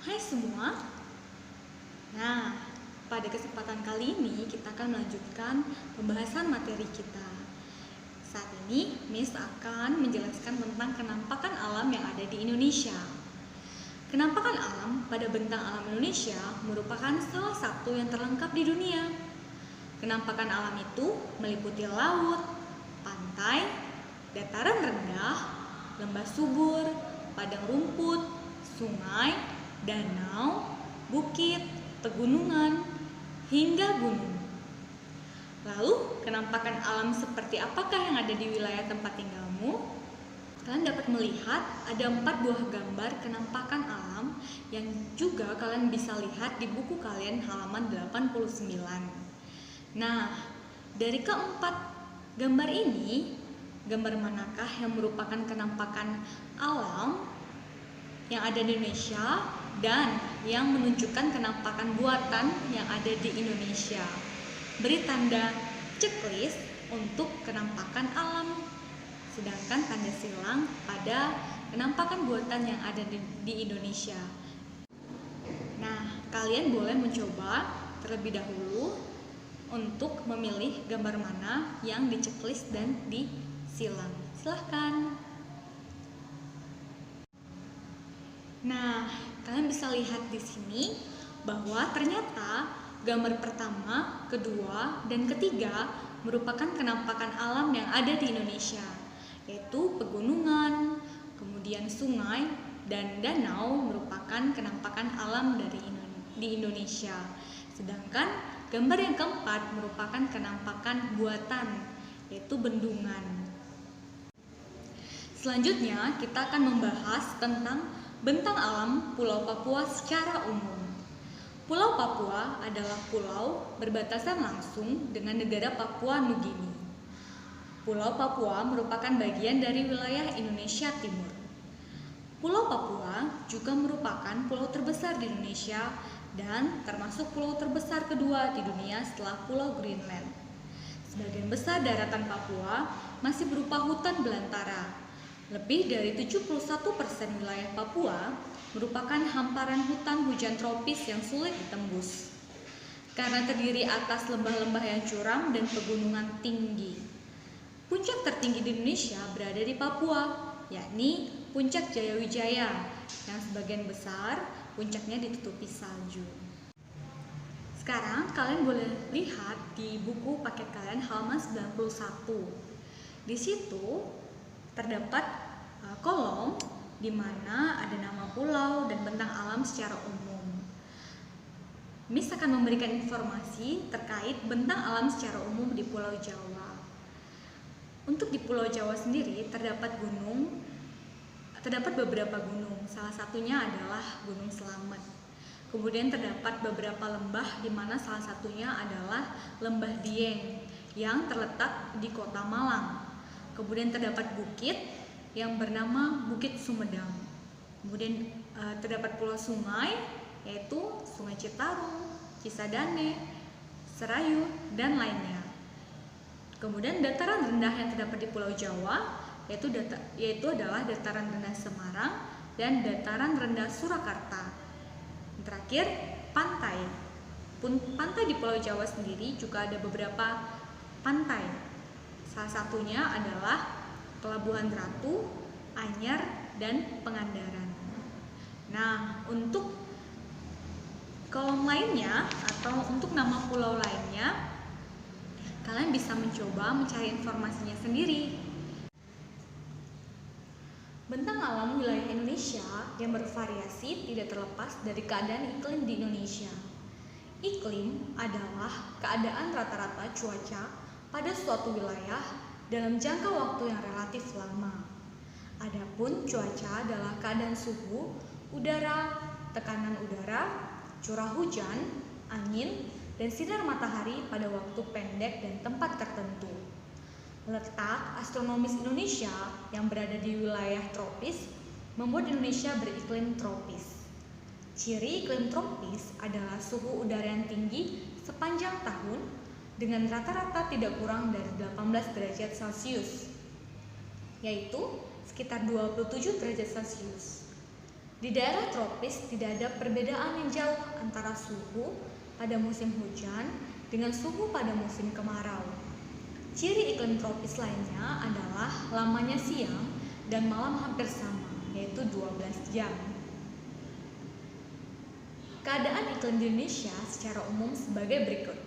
Hai semua. Nah, pada kesempatan kali ini kita akan melanjutkan pembahasan materi kita. Saat ini, Miss akan menjelaskan tentang kenampakan alam yang ada di Indonesia. Kenampakan alam pada bentang alam Indonesia merupakan salah satu yang terlengkap di dunia. Kenampakan alam itu meliputi laut, pantai, dataran rendah, lembah subur, padang rumput, sungai, danau, bukit, pegunungan, hingga gunung. Lalu, kenampakan alam seperti apakah yang ada di wilayah tempat tinggalmu? Kalian dapat melihat ada 4 buah gambar kenampakan alam yang juga kalian bisa lihat di buku kalian halaman 89. Nah, dari keempat gambar ini, gambar manakah yang merupakan kenampakan alam yang ada di Indonesia dan yang menunjukkan kenampakan buatan yang ada di Indonesia? Beri tanda checklist untuk kenampakan alam, sedangkan tanda silang pada kenampakan buatan yang ada di Indonesia. Nah, kalian boleh mencoba terlebih dahulu untuk memilih gambar mana yang di checklist dan disilang. Silahkan. Nah, kalian bisa lihat di sini bahwa ternyata gambar pertama, kedua, dan ketiga merupakan kenampakan alam yang ada di Indonesia, yaitu pegunungan, kemudian sungai, dan danau merupakan kenampakan alam di Indonesia. Sedangkan gambar yang keempat merupakan kenampakan buatan, yaitu bendungan. Selanjutnya, kita akan membahas tentang bentang alam Pulau Papua secara umum. Pulau Papua adalah pulau berbatasan langsung dengan negara Papua Nugini. Pulau Papua merupakan bagian dari wilayah Indonesia Timur. Pulau Papua juga merupakan pulau terbesar di Indonesia dan termasuk pulau terbesar kedua di dunia setelah Pulau Greenland. Sebagian besar daratan Papua masih berupa hutan belantara. Lebih dari 71% wilayah Papua merupakan hamparan hutan hujan tropis yang sulit ditembus karena terdiri atas lembah-lembah yang curam dan pegunungan tinggi. Puncak tertinggi di Indonesia berada di Papua, yakni Puncak Jayawijaya, yang sebagian besar puncaknya ditutupi salju. Sekarang kalian boleh lihat di buku paket kalian halaman 91. Di situ terdapat kolom di mana ada nama pulau dan bentang alam secara umum. Miss akan memberikan informasi terkait bentang alam secara umum di Pulau Jawa. Untuk di Pulau Jawa sendiri terdapat beberapa gunung. Salah satunya adalah Gunung Slamet. Kemudian terdapat beberapa lembah di mana salah satunya adalah Lembah Dieng yang terletak di Kota Malang. Kemudian terdapat bukit yang bernama Bukit Sumedang. Kemudian terdapat pula sungai, yaitu Sungai Citarum, Cisadane, Serayu, dan lainnya. Kemudian dataran rendah yang terdapat di Pulau Jawa yaitu adalah dataran rendah Semarang dan dataran rendah Surakarta. Yang terakhir, pantai. Pantai di Pulau Jawa sendiri juga ada beberapa pantai. Salah satunya adalah Pelabuhan Ratu, Anyar, dan Pangandaran. Nah, untuk kolom lainnya atau untuk nama pulau lainnya, kalian bisa mencoba mencari informasinya sendiri. Bentang alam wilayah Indonesia yang bervariasi tidak terlepas dari keadaan iklim di Indonesia. Iklim adalah keadaan rata-rata cuaca pada suatu wilayah dalam jangka waktu yang relatif lama. Adapun cuaca adalah keadaan suhu, udara, tekanan udara, curah hujan, angin, dan sinar matahari pada waktu pendek dan tempat tertentu. Letak astronomis Indonesia yang berada di wilayah tropis membuat Indonesia beriklim tropis. Ciri iklim tropis adalah suhu udara yang tinggi sepanjang tahun dengan rata-rata tidak kurang dari 18 derajat Celcius, yaitu sekitar 27 derajat Celcius. Di daerah tropis tidak ada perbedaan yang jauh antara suhu pada musim hujan dengan suhu pada musim kemarau. Ciri iklim tropis lainnya adalah lamanya siang dan malam hampir sama, yaitu 12 jam. Keadaan iklim di Indonesia secara umum sebagai berikut.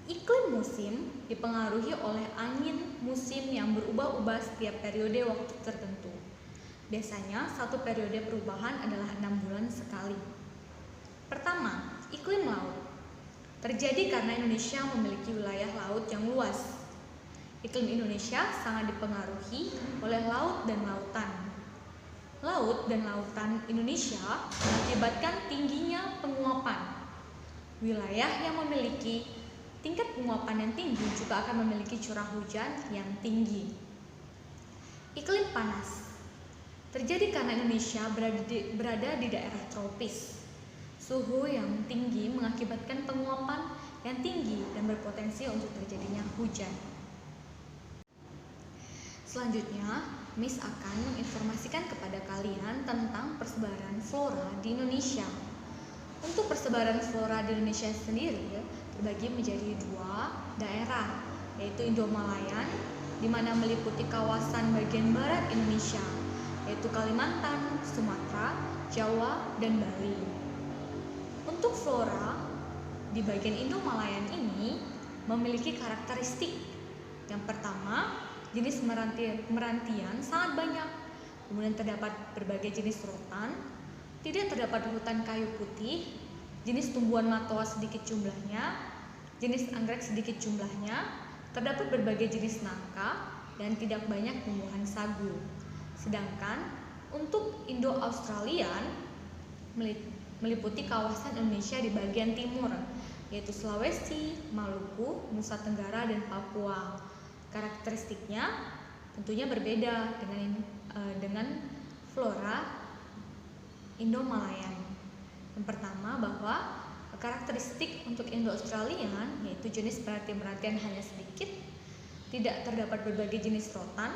Iklim musim dipengaruhi oleh angin musim yang berubah-ubah setiap periode waktu tertentu. Biasanya satu periode perubahan adalah 6 bulan sekali. Pertama, iklim laut. Terjadi karena Indonesia memiliki wilayah laut yang luas. Iklim Indonesia sangat dipengaruhi oleh laut dan lautan. Laut dan lautan Indonesia mengakibatkan tingginya penguapan. Wilayah yang memiliki tingkat penguapan yang tinggi juga akan memiliki curah hujan yang tinggi. Iklim panas terjadi karena Indonesia berada di daerah tropis. Suhu yang tinggi mengakibatkan penguapan yang tinggi dan berpotensi untuk terjadinya hujan. Selanjutnya, Miss akan menginformasikan kepada kalian tentang persebaran flora di Indonesia. Untuk persebaran flora di Indonesia sendiri terbagi menjadi 2 daerah, yaitu Indo-Malayan, di mana meliputi kawasan bagian barat Indonesia, yaitu Kalimantan, Sumatera, Jawa, dan Bali. Untuk flora di bagian Indo-Malayan ini memiliki karakteristik. Yang pertama, jenis merantian sangat banyak. Kemudian terdapat berbagai jenis rotan, tidak terdapat hutan kayu putih, jenis tumbuhan matoa sedikit jumlahnya, jenis anggrek sedikit jumlahnya, terdapat berbagai jenis nangka, dan tidak banyak tumbuhan sagu. Sedangkan untuk Indo-Australian meliputi kawasan Indonesia di bagian timur, yaitu Sulawesi, Maluku, Nusa Tenggara, dan Papua. Karakteristiknya tentunya berbeda dengan flora Indo-Malayan. Yang pertama, bahwa karakteristik untuk Indo-Australian yaitu jenis merantian hanya sedikit, tidak terdapat berbagai jenis rotan,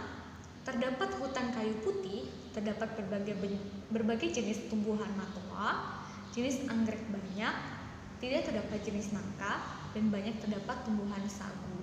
terdapat hutan kayu putih, terdapat berbagai jenis tumbuhan matoa, jenis anggrek banyak, tidak terdapat jenis nangka, dan banyak terdapat tumbuhan sagu.